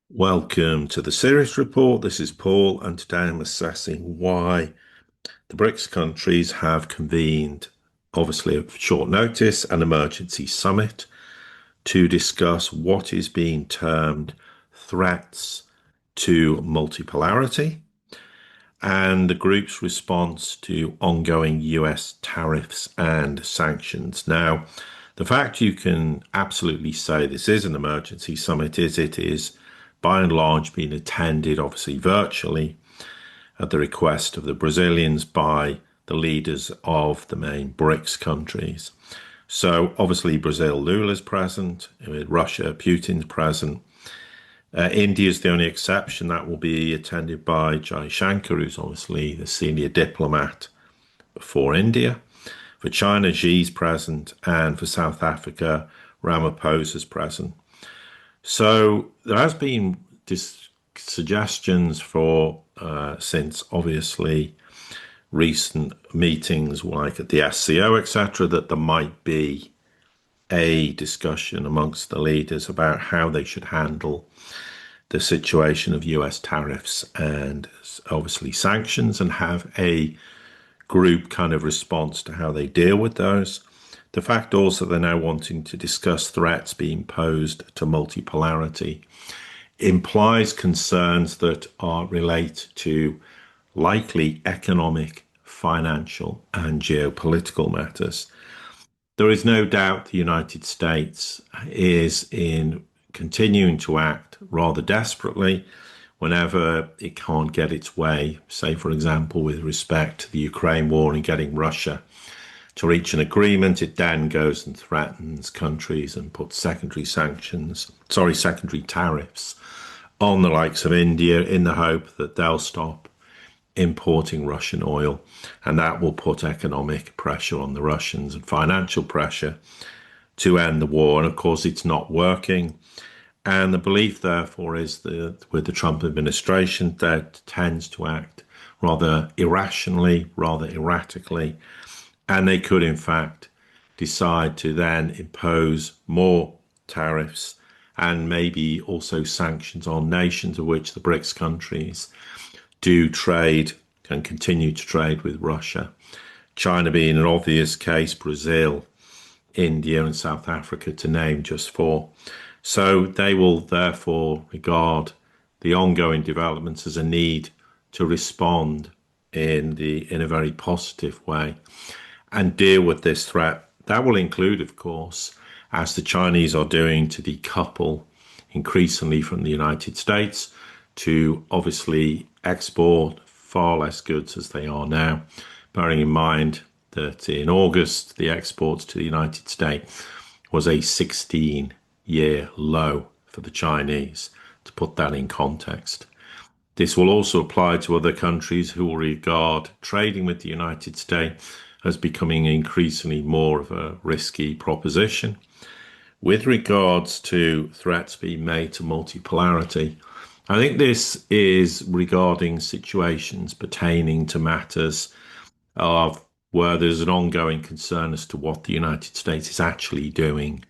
Welcome to the Sirius report. This is Paul, and today I'm assessing why the BRICS countries have convened, obviously at short notice, an emergency summit to discuss what is being termed threats to multipolarity and the group's response to ongoing US tariffs and sanctions. Now, the fact you can absolutely say this is an emergency summit is it is by and large being attended, obviously virtually, at the request of the Brazilians by the leaders of the main BRICS countries. So obviously Brazil, Lula's present, with Russia, Putin's present. India is the only exception. That will be attended by Jai Shankar, who's obviously the senior diplomat for India. For China, Xi's present, and for South Africa, Ramaphosa's present. So there has been suggestions for since obviously recent meetings like at the SCO, etc., that there might be a discussion amongst the leaders about how they should handle the situation of US tariffs and obviously sanctions and have a group kind of response to how they deal with those. The fact also they're now wanting to discuss threats being posed to multipolarity implies concerns that are relate to likely economic, financial, and geopolitical matters. There is no doubt the United States is in continuing to act rather desperately whenever it can't get its way, say, for example, with respect to the Ukraine war and getting Russia to reach an agreement. It then goes and threatens countries and puts secondary tariffs on the likes of India in the hope that they'll stop importing Russian oil, and that will put economic pressure on the Russians and financial pressure to end the war. And of course, it's not working. And the belief, therefore, is that with the Trump administration, that tends to act rather irrationally, rather erratically, and they could, in fact, decide to then impose more tariffs and maybe also sanctions on nations of which the BRICS countries do trade and continue to trade with Russia. China being an obvious case, Brazil, India, and South Africa, to name just four. So they will therefore regard the ongoing developments as a need to respond in a very positive way and deal with this threat. That will include, of course, as the Chinese are doing, to decouple increasingly from the United States, to obviously export far less goods as they are now, bearing in mind that in August, the exports to the United States was a 16-year low for the Chinese, to put that in context. This will also apply to other countries who will regard trading with the United States as becoming increasingly more of a risky proposition. With regards to threats being made to multipolarity, I think this is regarding situations pertaining to matters of where there's an ongoing concern as to what the United States is actually doing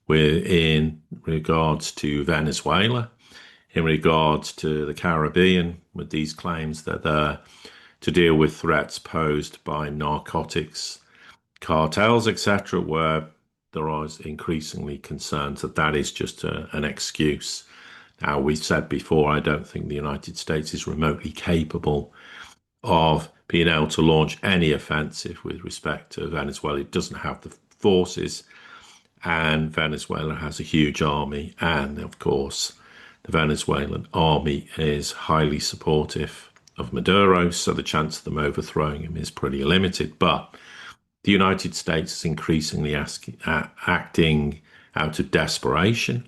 in regards to Venezuela, in regards to the Caribbean, with these claims that they're to deal with threats posed by narcotics cartels, etc., where there are increasingly concerns that that is just an excuse. Now, we've said before, I don't think the United States is remotely capable of being able to launch any offensive with respect to Venezuela. It doesn't have the forces, and Venezuela has a huge army, and of course, the Venezuelan army is highly supportive of Maduro, so the chance of them overthrowing him is pretty limited. But the United States is increasingly acting out of desperation.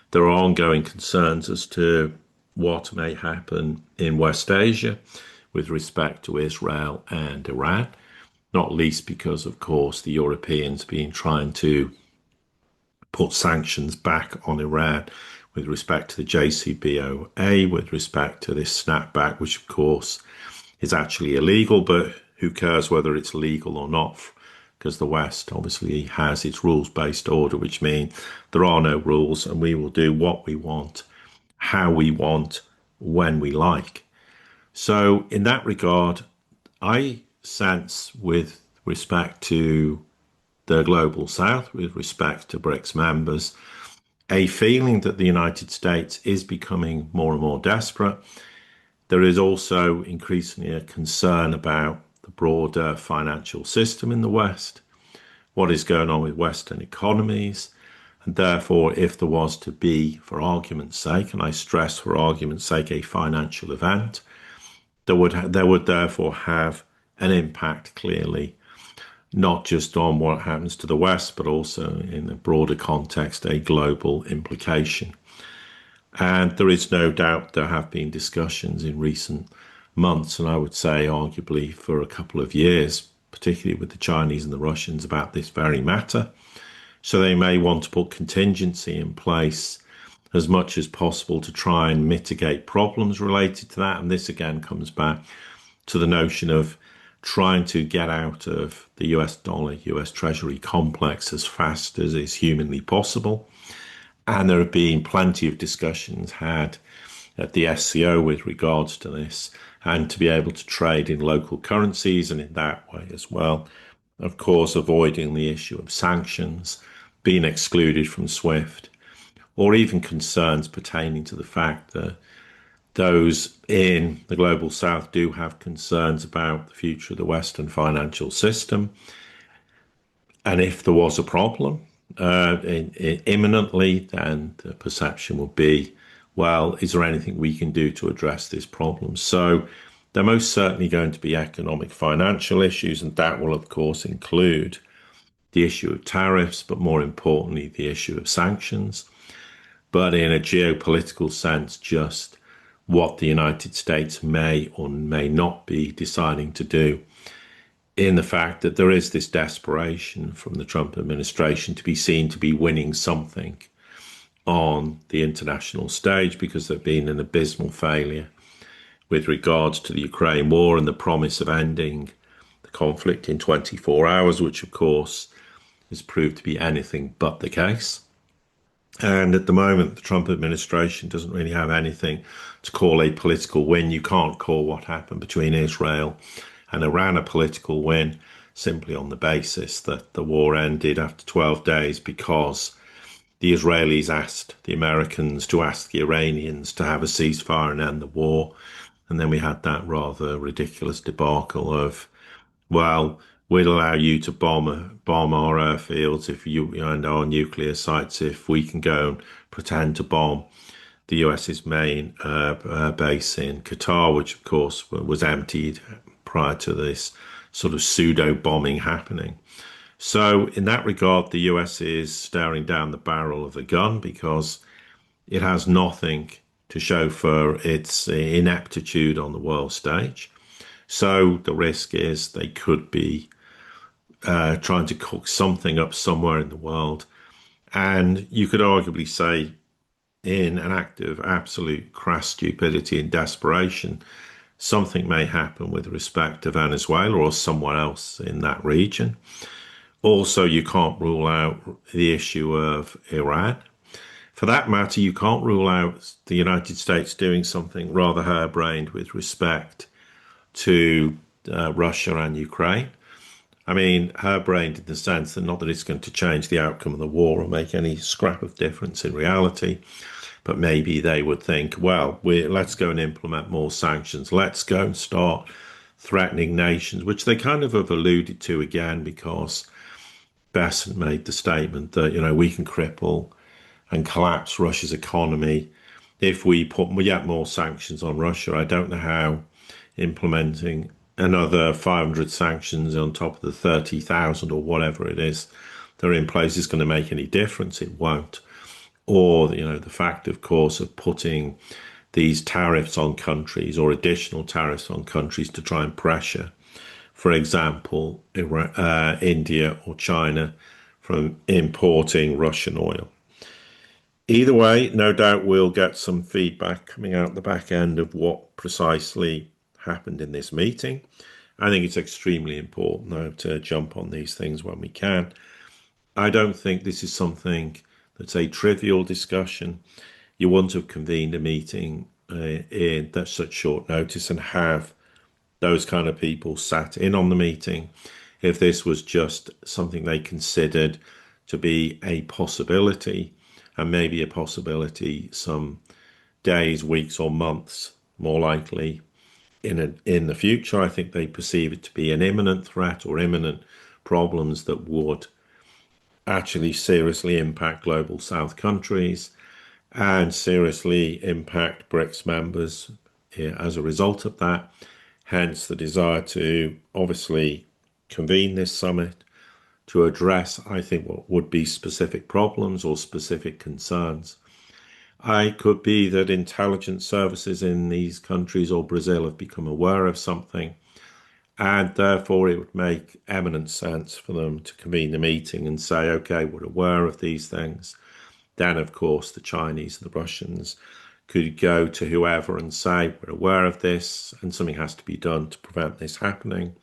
There are ongoing concerns as to what may happen in West Asia with respect to Israel and Iran, not least because, of course, the Europeans have been trying to put sanctions back on Iran with respect to the JCPOA, with respect to this snapback, which, of course, is actually illegal, but who cares whether it's legal or not? Because the West obviously has its rules-based order, which mean there are no rules and we will do what we want how we want, when we like. So in that regard, I sense with respect to the global south, with respect to BRICS members, a feeling that the United States is becoming more and more desperate. There is also increasingly a concern about the broader financial system in the West, what is going on with Western economies. And therefore, if there was to be, for argument's sake, and I stress for argument's sake, a financial event, there would therefore have an impact clearly, not just on what happens to the West, but also in a broader context, a global implication. And there is no doubt there have been discussions in recent months, and I would say arguably for a couple of years, particularly with the Chinese and the Russians, about this very matter. So they may want to put contingency in place as much as possible to try and mitigate problems related to that. And this again comes back to the notion of trying to get out of the US dollar, US Treasury complex as fast as is humanly possible. And there have been plenty of discussions had at the SCO with regards to this, and to be able to trade in local currencies and in that way as well. Of course, avoiding the issue of sanctions, being excluded from SWIFT, or even concerns pertaining to the fact that those in the global south do have concerns about the future of the Western financial system. And if there was a problem imminently, then the perception would be, well, is there anything we can do to address this problem? So there are most certainly going to be economic financial issues, and that will, of course, include the issue of tariffs, but more importantly, the issue of sanctions. But in a geopolitical sense, just what the United States may or may not be deciding to do, in the fact that there is this desperation from the Trump administration to be seen to be winning something on the international stage, because there's been an abysmal failure with regards to the Ukraine war and the promise of ending the conflict in 24 hours, which of course has proved to be anything but the case. And at the moment, the Trump administration doesn't really have anything to call a political win. You can't call what happened between Israel and Iran a political win simply on the basis that the war ended after 12 days because the Israelis asked the Americans to ask the Iranians to have a ceasefire and end the war. And then we had that rather ridiculous debacle of, well, we'd allow you to bomb our airfields if you and our nuclear sites if we can go and pretend to bomb the US's main base in Qatar, which of course was emptied prior to this sort of pseudo bombing happening. So in that regard, the US is staring down the barrel of a gun because it has nothing to show for its ineptitude on the world stage. So the risk is they could be trying to cook something up somewhere in the world. And you could arguably say, in an act of absolute crass stupidity and desperation, something may happen with respect to Venezuela or someone else in that region. Also, you can't rule out the issue of Iran. For that matter, you can't rule out the United States doing something rather harebrained with respect to Russia and Ukraine. I mean, harebrained in the sense that not that it's going to change the outcome of the war or make any scrap of difference in reality, but maybe they would think, well, let's go and implement more sanctions. Let's go and start threatening nations, which they kind of have alluded to again, because Besant made the statement that, we can cripple and collapse Russia's economy if we put yet more sanctions on Russia. I don't know how implementing another 500 sanctions on top of the 30,000 or whatever it is that are in place is going to make any difference. It won't. Or, the fact, of course, of putting these tariffs on countries or additional tariffs on countries to try and pressure, for example, India or China from importing Russian oil. Either way, no doubt we'll get some feedback coming out the back end of what precisely happened in this meeting. I think it's extremely important now to jump on these things when we can. I don't think this is something that's a trivial discussion. you wouldn't have convened a meeting in such short notice and have those kind of people sat in on the meeting if this was just something they considered to be a possibility, and maybe a possibility some days, weeks, or months more likely in the future. I think they perceive it to be an imminent threat or imminent problems that would actually seriously impact global South countries and seriously impact BRICS members as a result of that. Hence the desire to obviously convene this summit to address, I think, what would be specific problems or specific concerns. It could be that intelligence services in these countries or Brazil have become aware of something, and therefore it would make eminent sense for them to convene the meeting and say, okay, we're aware of these things. Then, of course, the Chinese and the Russians could go to whoever and say, we're aware of this and something has to be done to prevent this happening.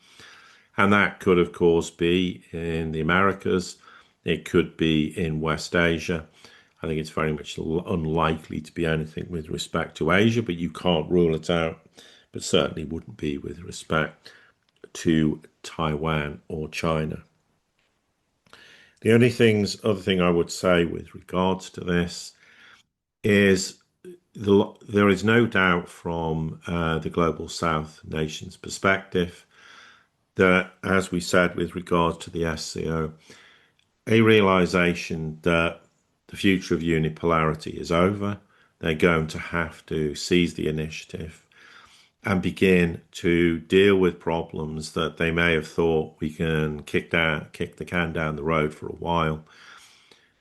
And that could, of course, be in the Americas. It could be in West Asia. I think it's very much unlikely to be anything with respect to Asia, but you can't rule it out. But certainly wouldn't be with respect to Taiwan or China. The only other thing I would say with regards to this is there is no doubt from the Global South nations' perspective that, as we said with regard to the SCO, a realization that the future of unipolarity is over. They're going to have to seize the initiative and begin to deal with problems that they may have thought we can kick the can down the road for a while.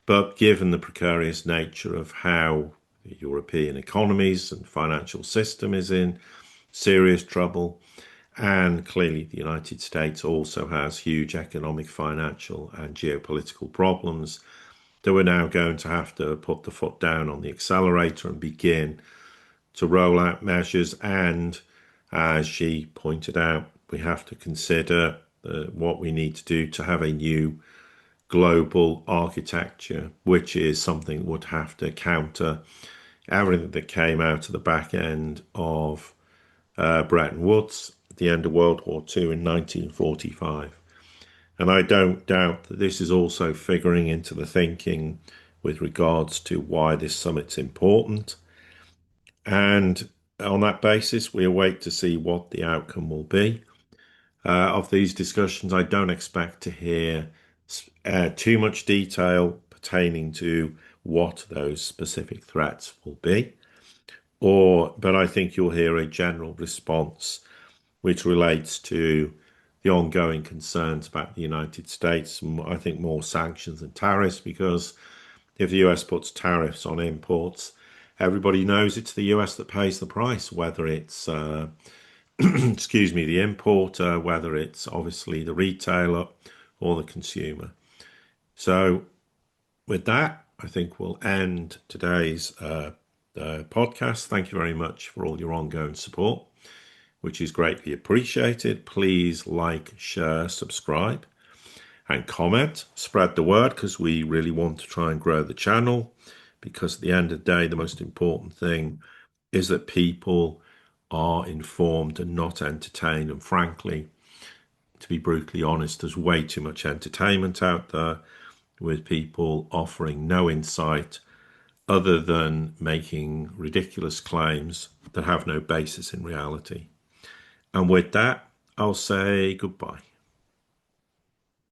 But given the precarious nature of how the European economies and financial system is in serious trouble, and clearly the United States also has huge economic, financial, and geopolitical problems, that we're now going to have to put the foot down on the accelerator and begin to roll out measures. And as she pointed out, we have to consider what we need to do to have a new global architecture, which is something that would have to counter everything that came out of the back end of Bretton Woods at the end of World War II in 1945. And I don't doubt that this is also figuring into the thinking with regards to why this summit's important. And on that basis, we await to see what the outcome will be. Of these discussions, I don't expect to hear too much detail pertaining to what those specific threats will be. But I think you'll hear a general response which relates to the ongoing concerns about the United States, and I think more sanctions and tariffs, because if the US puts tariffs on imports, everybody knows it's the US that pays the price, whether it's, excuse me, the importer, whether it's obviously the retailer or the consumer. So with that, I think we'll end today's podcast. Thank you very much for all your ongoing support, which is greatly appreciated. Please like, share, subscribe, and comment. Spread the word, because we really want to try and grow the channel, because at the end of the day, the most important thing is that people are informed and not entertained. And frankly, to be brutally honest, there's way too much entertainment out there with people offering no insight other than making ridiculous claims that have no basis in reality. And with that, I'll say goodbye.